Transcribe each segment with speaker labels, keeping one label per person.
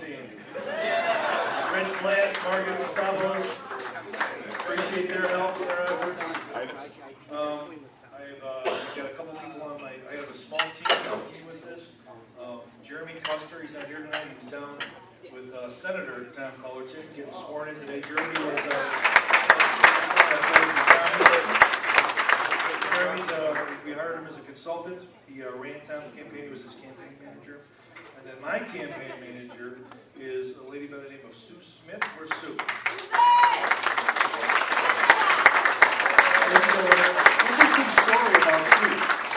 Speaker 1: team. Rich Glass, Margaret Gustavos. Appreciate their help and their efforts. I've got a couple people on my, I have a small team helping me with this. Jeremy Custer, he's not here tonight, he was down with Senator Tom Cullerton, getting sworn in today. Jeremy's, we hired him as a consultant. He ran Tom's campaign, he was his campaign manager. And then my campaign manager is a lady by the name of Sue Smith. Where's Sue? Interesting story about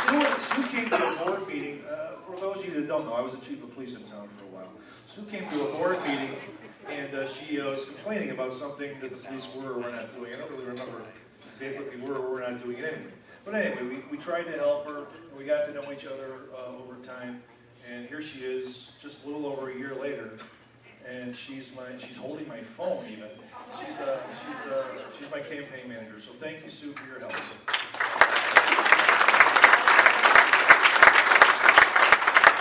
Speaker 1: Sue. Sue came to a board meeting. For those of you that don't know, I was the chief of police in town for a while. Sue came to a board meeting, and she was complaining about something that the police were or were not doing. I don't really remember exactly if we were or were not doing it anyway. But anyway, we tried to help her, and we got to know each other over time. And here she is, just a little over a year later, and she's holding my phone even. She's my campaign manager. So thank you, Sue, for your help.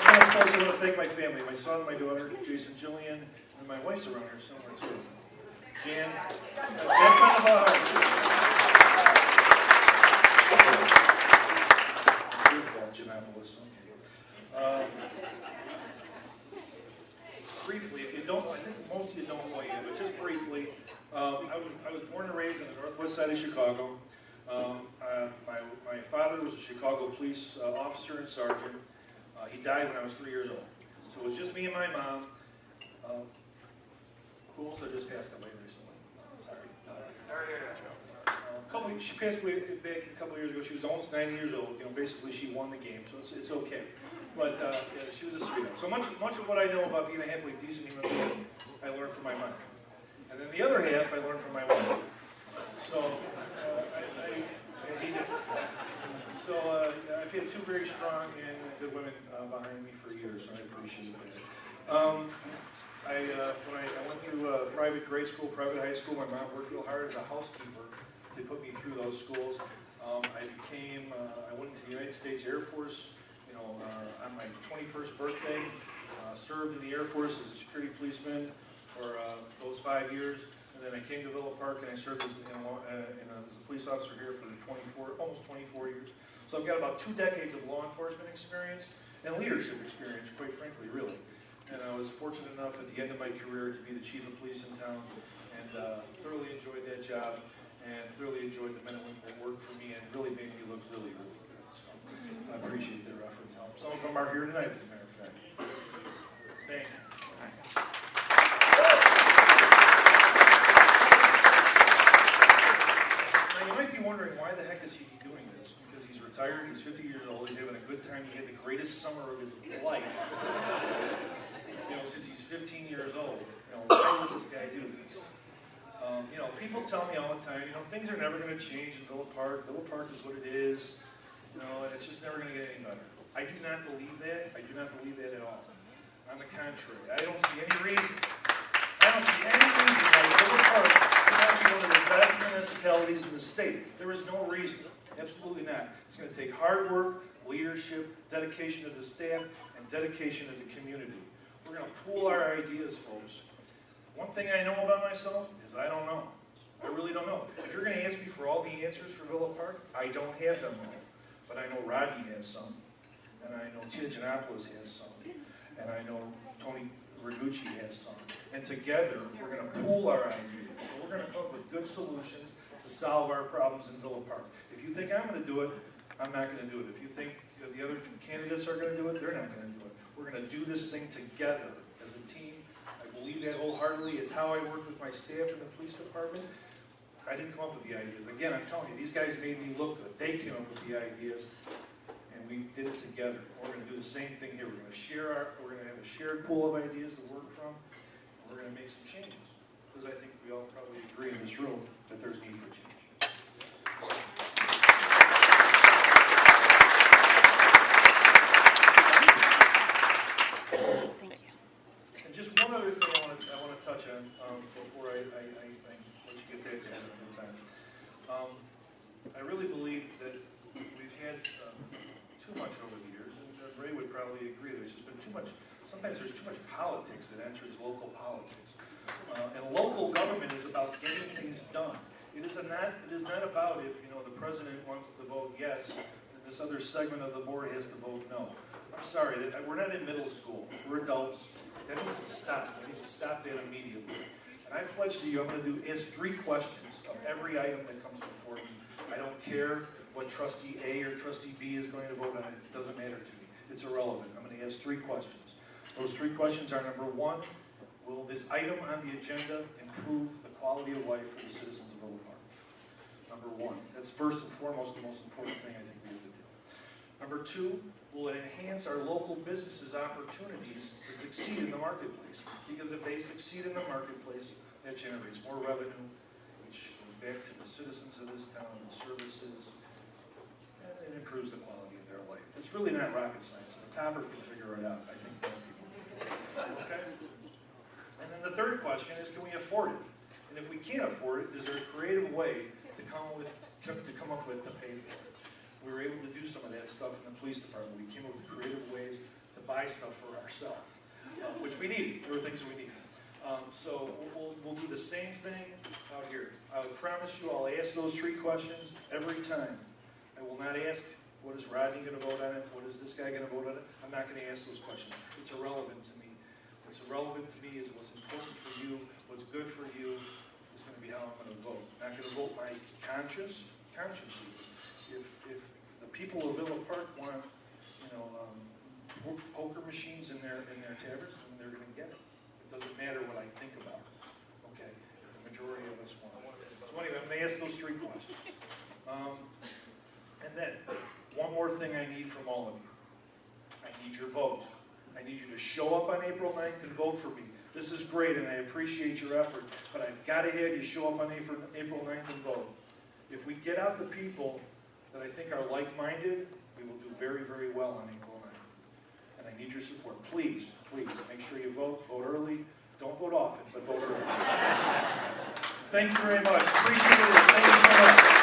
Speaker 1: And of course, I want to thank my family, my son, my daughter, Jason, Jillian, and my wife's around here somewhere too. Jan, that's kind of our beautiful Giannapolis. Briefly, if you don't, I think most of you don't know yet, but just briefly, I was born and raised in the northwest side of Chicago. My father was a Chicago police officer and sergeant. He died when I was 3 years old. So it was just me and my mom. Who also just passed away recently? Sorry. She passed away back a couple of years ago. She was almost 90 years old. You know, basically she won the game, so it's okay. But yeah, she was a sweetheart. So much of what I know about being a halfway decent human being, I learned from my mom. And then the other half, I learned from my wife. So I've had two very strong and good women behind me for years, so I appreciate that. When I went through private grade school, private high school, my mom worked real hard as a housekeeper to put me through those schools. I went into the United States Air Force, on my 21st birthday. Served in the Air Force as a security policeman for those 5 years. And then I came to Villa Park and I served as a police officer here for almost 24 years. So I've got about 2 decades of law enforcement experience and leadership experience, quite frankly, really. And I was fortunate enough at the end of my career to be the chief of police in town, and thoroughly enjoyed that job, and thoroughly enjoyed the men and women that worked for me, and really made me look really, really good. So I appreciate their effort and help. Some of them are here tonight, as a matter of fact. Thank you. Now you might be wondering, why the heck is he doing this? Because he's retired, he's 50 years old, he's having a good time, he had the greatest summer of his life. Since he's 15 years old. Why would this guy do this? People tell me all the time, things are never going to change in Villa Park. Villa Park is what it is, and it's just never going to get any better. I do not believe that. I do not believe that at all. On the contrary, I don't see any reason why Villa Park cannot be one of the best municipalities in the state. There is no reason. Absolutely not. It's going to take hard work, leadership, dedication of the staff, and dedication of the community. We're going to pool our ideas, folks. One thing I know about myself is I don't know. I really don't know. If you're going to ask me for all the answers for Villa Park, I don't have them all. But I know Rodney has some, and I know Tina Giannopoulos has some, and I know Tony Ragucci has some. And together, we're going to pool our ideas. So we're going to come up with good solutions to solve our problems in Villa Park. If you think I'm going to do it, I'm not going to do it. If you think the other candidates are going to do it, they're not going to do it. We're going to do this thing together as a team. I believe that wholeheartedly. It's how I work with my staff in the police department. I didn't come up with the ideas. Again, I'm telling you, these guys made me look good. They came up with the ideas, and we did it together. We're going to do the same thing here. We're going to have a shared pool of ideas to work from, and we're going to make some changes. Because I think we all probably agree in this room that there's need for change. Just one other thing I want to touch on before I let you get back to having a good time. I really believe that we've had too much over the years, and Ray would probably agree. There's just been too much sometimes there's too much politics that enters local politics. And local government is about getting things done. It is not about if, the president wants to vote yes, and this other segment of the board has to vote no. I'm sorry, we're not in middle school. We're adults. That needs to stop. We need to stop that immediately. And I pledge to you, I'm going to ask 3 questions of every item that comes before me. I don't care what trustee A or trustee B is going to vote on. It doesn't matter to me. It's irrelevant. I'm going to ask 3 questions. Those 3 questions are, number 1, will this item on the agenda improve the quality of life for the citizens of Villa Park? Number 1. That's first and foremost the most important thing I think we have to do. Number 2, will it enhance our local businesses' opportunities to succeed in the marketplace? Because if they succeed in the marketplace, that generates more revenue, which goes back to the citizens of this town and services, and it improves the quality of their life. It's really not rocket science. The copper can figure it out. I think most people do. Okay? And then the third question is, can we afford it? And if we can't afford it, is there a creative way to come up with to pay for it? We were able to do some of that stuff in the police department. We came up with creative ways to buy stuff for ourselves, which we needed. There were things that we needed. So we'll do the same thing out here. I promise you I'll ask those 3 questions every time. I will not ask, what is Rodney going to vote on it? What is this guy going to vote on it? I'm not going to ask those questions. It's irrelevant to me. What's irrelevant to me is what's important for you, what's good for you is going to be how I'm going to vote. I'm not going to vote my conscience. If the people of Villa Park want, poker machines in their taverns, then they're going to get it. It doesn't matter what I think about it. Okay, the majority of us want it. So anyway, I'm going to ask those 3 questions. And then, one more thing I need from all of you. I need your vote. I need you to show up on April 9th and vote for me. This is great, and I appreciate your effort, but I've got to have you show up on April 9th and vote. If we get out the people that I think are like-minded, we will do very, very well on April 9th. And I need your support. Please, please, make sure you vote. Vote early. Don't vote often, but vote early. Thank you very much. Appreciate it. Thank you so much.